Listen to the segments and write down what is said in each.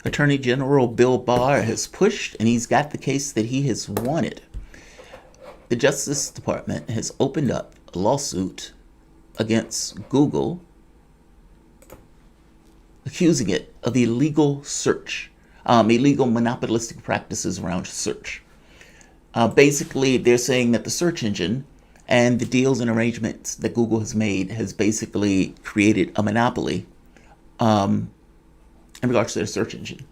Attorney General Bill Barr has pushed, and he's got the case that he has wanted. The Justice Department has opened up a lawsuit against Google, accusing it of illegal search, illegal monopolistic practices around search. Basically, they're saying that the search engine and the deals and arrangements that Google has made has basically created a monopoly in regards to their search engine.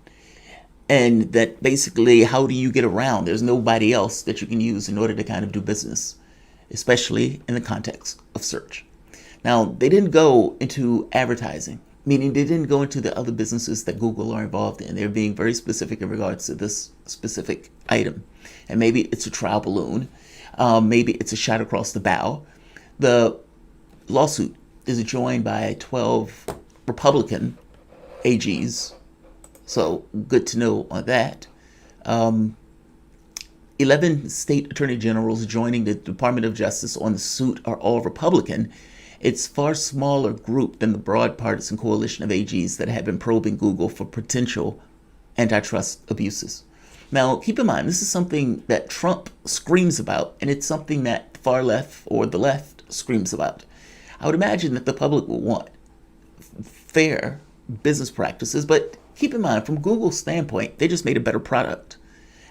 And that basically, how do you get around? There's nobody else that you can use in order to kind of do business, especially in the context of search. Now, they didn't go into advertising, meaning they didn't go into the other businesses that Google are involved in. They're being very specific in regards to this specific item. And maybe it's a trial balloon. Maybe it's a shot across the bow. The lawsuit is joined by 12 Republican AGs. So good to know on that. 11 state attorney generals joining the Department of Justice on the suit are all Republican. It's a far smaller group than the broad partisan coalition of AGs that have been probing Google for potential antitrust abuses. Now, keep in mind, this is something that Trump screams about, and it's something that the far left or the left screams about. I would imagine that the public will want fair business practices, but keep in mind, from Google's standpoint, they just made a better product.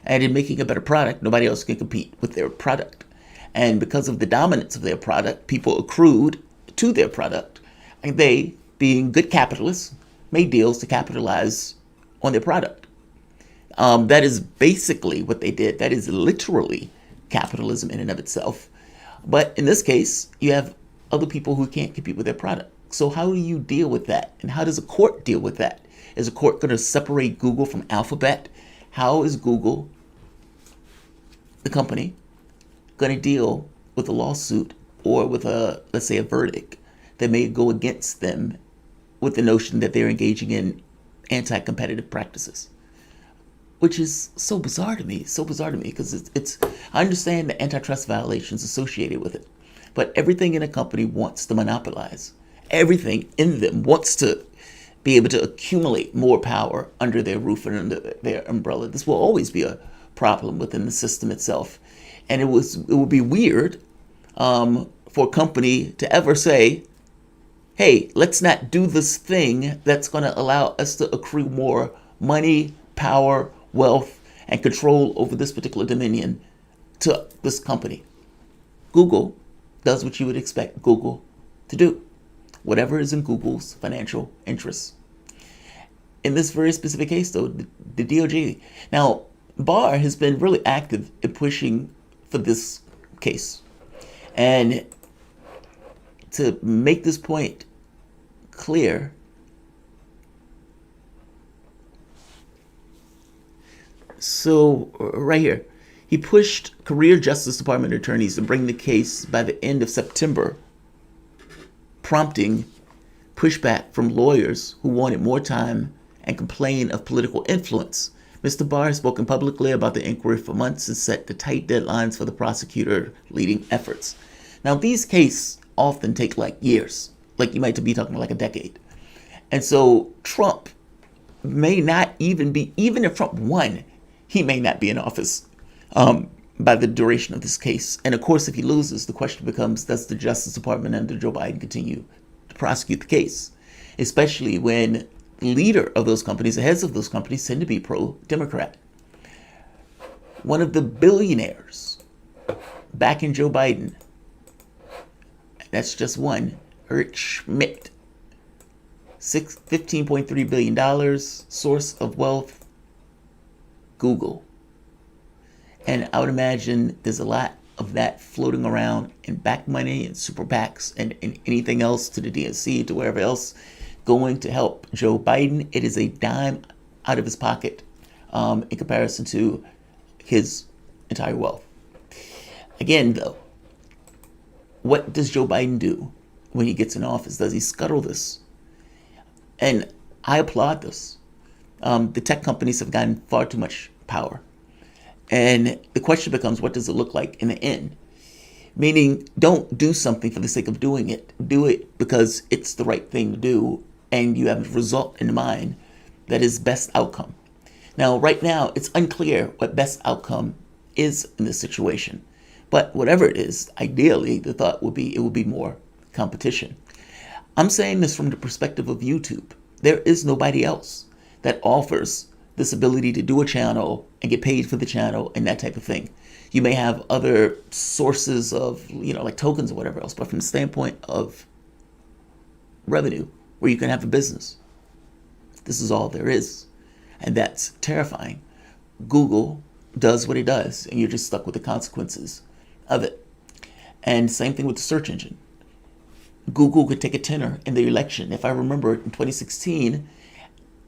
And in making a better product, nobody else can compete with their product. And because of the dominance of their product, people accrued to their product. And they, being good capitalists, made deals to capitalize on their product. That is basically what they did. That is literally capitalism in and of itself. But in this case, you have other people who can't compete with their product. So how do you deal with that? And how does a court deal with that? Is a court going to separate Google from Alphabet? How is Google, the company, going to deal with a lawsuit or with a, let's say, a verdict that may go against them with the notion that they're engaging in anti-competitive practices? Which is so bizarre to me, because it's I understand the antitrust violations associated with it, but everything in a company wants to monopolize. Everything in them wants to be able to accumulate more power under their roof and under their umbrella. This will always be a problem within the system itself. And it would be weird for a company to ever say, hey, let's not do this thing that's going to allow us to accrue more money, power, wealth, and control over this particular dominion to this company. Google does what you would expect Google to do. Whatever is in Google's financial interests. In this very specific case, though, the DOJ. Now, Barr has been really active in pushing for this case. And to make this point clear, so right here, he pushed career Justice Department attorneys to bring the case by the end of September, prompting pushback from lawyers who wanted more time and complained of political influence. Mr. Barr has spoken publicly about the inquiry for months and set the tight deadlines for the prosecutor leading efforts. Now, these cases often take like years, like you might be talking like a decade. And so Trump may not even if Trump won, he may not be in office by the duration of this case. And of course, if he loses, the question becomes, does the Justice Department under Joe Biden continue to prosecute the case? Especially when the leader of those companies, the heads of those companies, tend to be pro-Democrat. One of the billionaires backing Joe Biden, that's just one, Eric Schmidt, $15.3 billion, source of wealth, Google. And I would imagine there's a lot of that floating around in back money and super PACs and anything else to the DNC, to wherever else, going to help Joe Biden. It is a dime out of his pocket in comparison to his entire wealth. Again, though, what does Joe Biden do when he gets in office? Does he scuttle this? And I applaud this. The tech companies have gotten far too much power. And the question becomes, what does it look like in the end? Meaning, don't do something for the sake of doing it. Do it because it's the right thing to do and you have a result in mind. that is best outcome. Now, right now, it's unclear what best outcome is in this situation. But whatever it is, ideally, the thought would be it would be more competition. I'm saying this from the perspective of YouTube. There is nobody else that offers this ability to do a channel and get paid for the channel and that type of thing. You may have other sources of, like tokens or whatever else, but from the standpoint of revenue, where you can have a business, this is all there is. And that's terrifying. Google does what it does, and you're just stuck with the consequences of it. And same thing with the search engine. Google could take a tenor in the election. If I remember in 2016,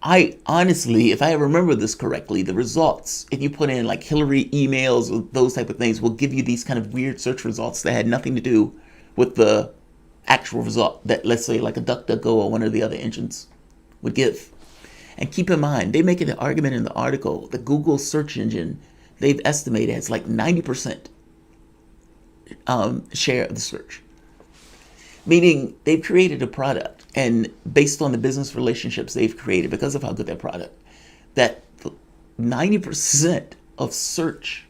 if I remember this correctly, the results, if you put in like Hillary emails or those type of things, will give you these kind of weird search results that had nothing to do with the actual result that, let's say, like a DuckDuckGo or one of the other engines would give. And keep in mind, they make an argument in the article, the Google search engine, they've estimated it's like 90% share of the search. Meaning they've created a product, and based on the business relationships they've created because of how good their product, that 90% of search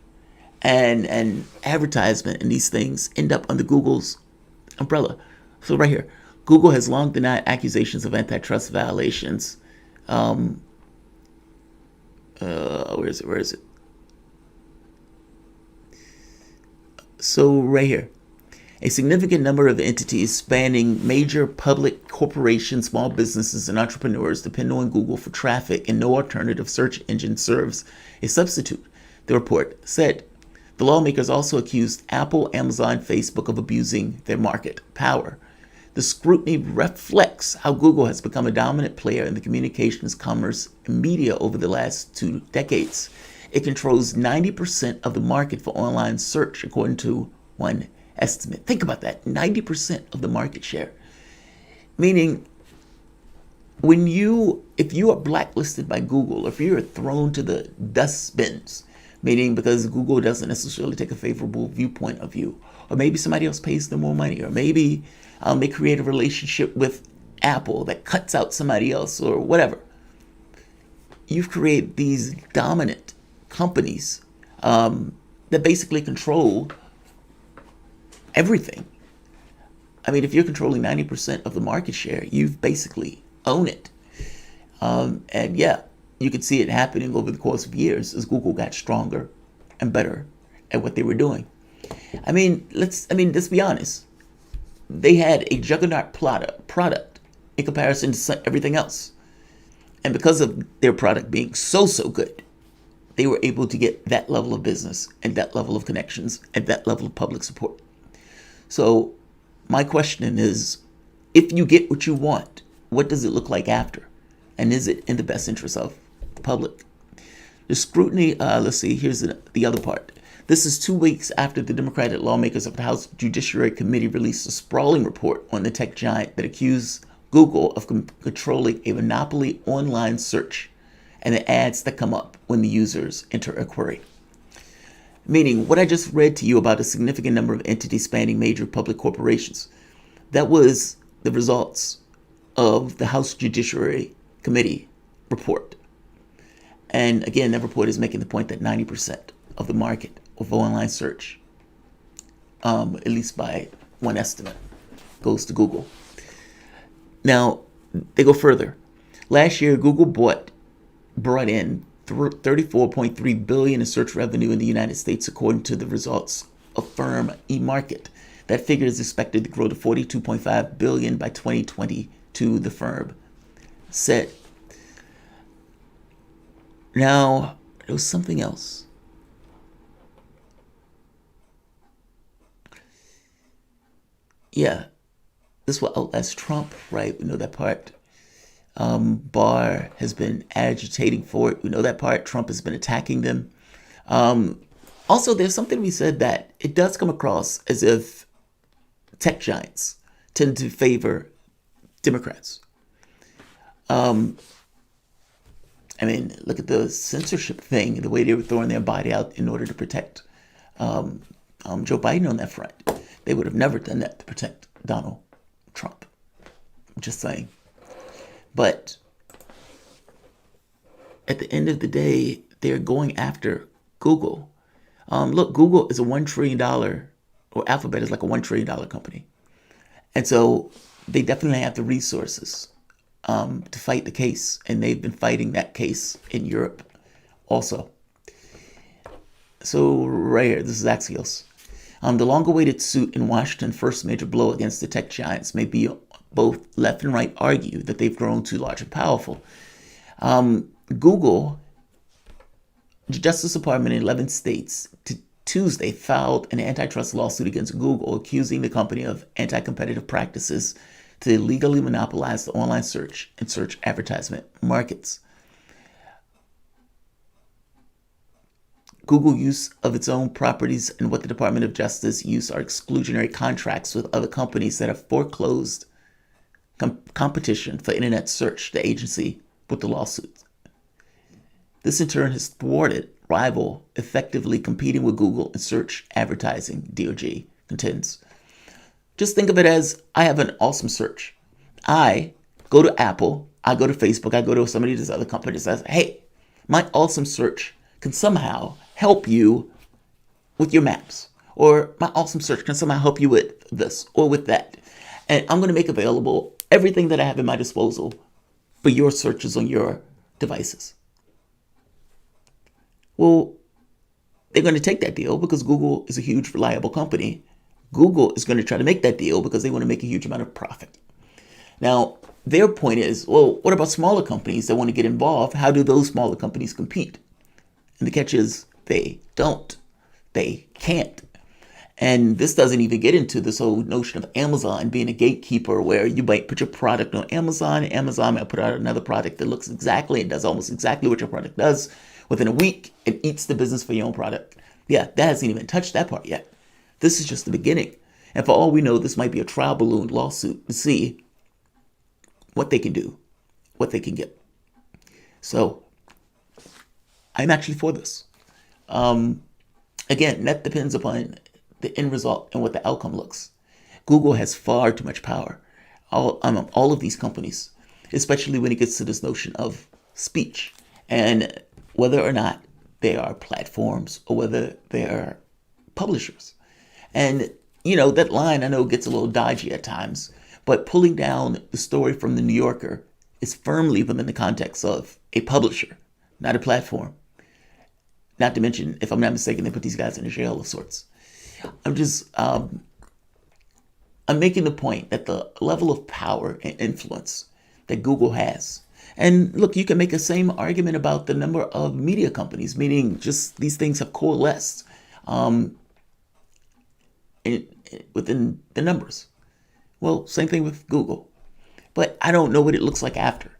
and advertisement and these things end up under Google's umbrella. So right here, Google has long denied accusations of antitrust violations. Where is it? So right here, a significant number of entities spanning major public corporations, small businesses, and entrepreneurs depend on Google for traffic, and no alternative search engine serves a substitute, the report said. The lawmakers also accused Apple, Amazon, Facebook of abusing their market power. The scrutiny reflects how Google has become a dominant player in the communications, commerce, and media over the last 2 decades. It controls 90% of the market for online search, according to one estimate. Think about that, 90% of the market share. Meaning, if you are blacklisted by Google, if you are thrown to the dustbins, meaning because Google doesn't necessarily take a favorable viewpoint of you, or maybe somebody else pays them more money, or maybe they create a relationship with Apple that cuts out somebody else, or whatever. You've created these dominant companies that basically control everything. I mean, if you're controlling 90% of the market share, you've basically owned it. And yeah, you could see it happening over the course of years as Google got stronger and better at what they were doing. I mean, let's be honest. They had a juggernaut product in comparison to everything else. And because of their product being so good, they were able to get that level of business and that level of connections and that level of public support. So my question is, if you get what you want, what does it look like after? And is it in the best interest of the public? The scrutiny, let's see, here's the other part. This is 2 weeks after the Democratic lawmakers of the House Judiciary Committee released a sprawling report on the tech giant that accused Google of controlling a monopoly online search and the ads that come up when the users enter a query. Meaning, what I just read to you about a significant number of entities spanning major public corporations, that was the results of the House Judiciary Committee report. And again, that report is making the point that 90% of the market of online search, at least by one estimate, goes to Google. Now, they go further. Last year, Google brought in $34.3 billion in search revenue in the United States, according to the results of firm eMarket. That figure is expected to grow to $42.5 billion by 2022, the firm said. Now, there was something else. Yeah, this will outlast Trump, right? We know that part. Barr has been agitating for it. We know that part. Trump has been attacking them. Also, there's something we said that it does come across as if tech giants tend to favor Democrats. I mean, look at the censorship thing, the way they were throwing their body out in order to protect Joe Biden on that front. They would have never done that to protect Donald Trump. I'm just saying. But at the end of the day, they're going after Google. Look, Google is a $1 trillion, or Alphabet is like a $1 trillion company. And so they definitely have the resources to fight the case. And they've been fighting that case in Europe also. So right here, this is Axios. The long-awaited suit in Washington, first major blow against the tech giants, may be both left and right argue that they've grown too large and powerful. Google, the Justice Department in 11 states Tuesday filed an antitrust lawsuit against Google, accusing the company of anti-competitive practices to illegally monopolize the online search and search advertisement markets. Google use of its own properties and what the Department of Justice use are exclusionary contracts with other companies that have foreclosed competition for internet search, the agency with the lawsuit. This in turn has thwarted rival effectively competing with Google in search advertising, DOJ contends. Just think of it as, I have an awesome search. I go to Apple, I go to Facebook, I go to some of these other companies that say, hey, my awesome search can somehow help you with your maps. Or my awesome search can somehow help you with this or with that. And I'm going to make available everything that I have at my disposal for your searches on your devices. Well, they're going to take that deal because Google is a huge, reliable company. Google is going to try to make that deal because they want to make a huge amount of profit. Now, their point is, well, what about smaller companies that want to get involved? How do those smaller companies compete? And the catch is, they don't. They can't. And this doesn't even get into this whole notion of Amazon being a gatekeeper where you might put your product on Amazon, and Amazon might put out another product that looks exactly and does almost exactly what your product does. Within a week, it eats the business for your own product. Yeah, that hasn't even touched that part yet. This is just the beginning. And for all we know, this might be a trial balloon lawsuit to see what they can do, what they can get. So I'm actually for this. Again, that depends upon the end result and what the outcome looks. Google has far too much power. All of these companies, especially when it gets to this notion of speech and whether or not they are platforms or whether they are publishers. And, that line I know gets a little dodgy at times, but pulling down the story from the New Yorker is firmly within the context of a publisher, not a platform. Not to mention, if I'm not mistaken, they put these guys in a jail of sorts. I'm making the point that the level of power and influence that Google has. And look, you can make the same argument about the number of media companies, meaning just these things have coalesced within the numbers. Well, same thing with Google. But I don't know what it looks like after.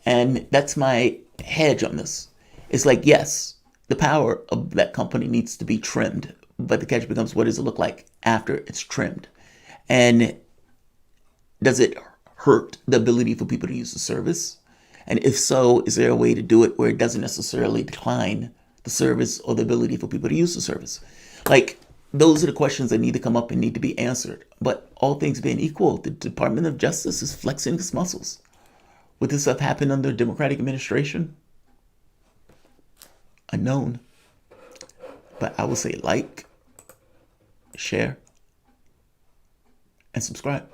And that's my hedge on this. It's like, yes, the power of that company needs to be trimmed. But the catch becomes, what does it look like after it's trimmed? And does it hurt the ability for people to use the service? And if so, is there a way to do it where it doesn't necessarily decline the service or the ability for people to use the service? Like, those are the questions that need to come up and need to be answered. But all things being equal, the Department of Justice is flexing its muscles. Would this have happened under a Democratic administration? Unknown. But I will say like, share, and subscribe.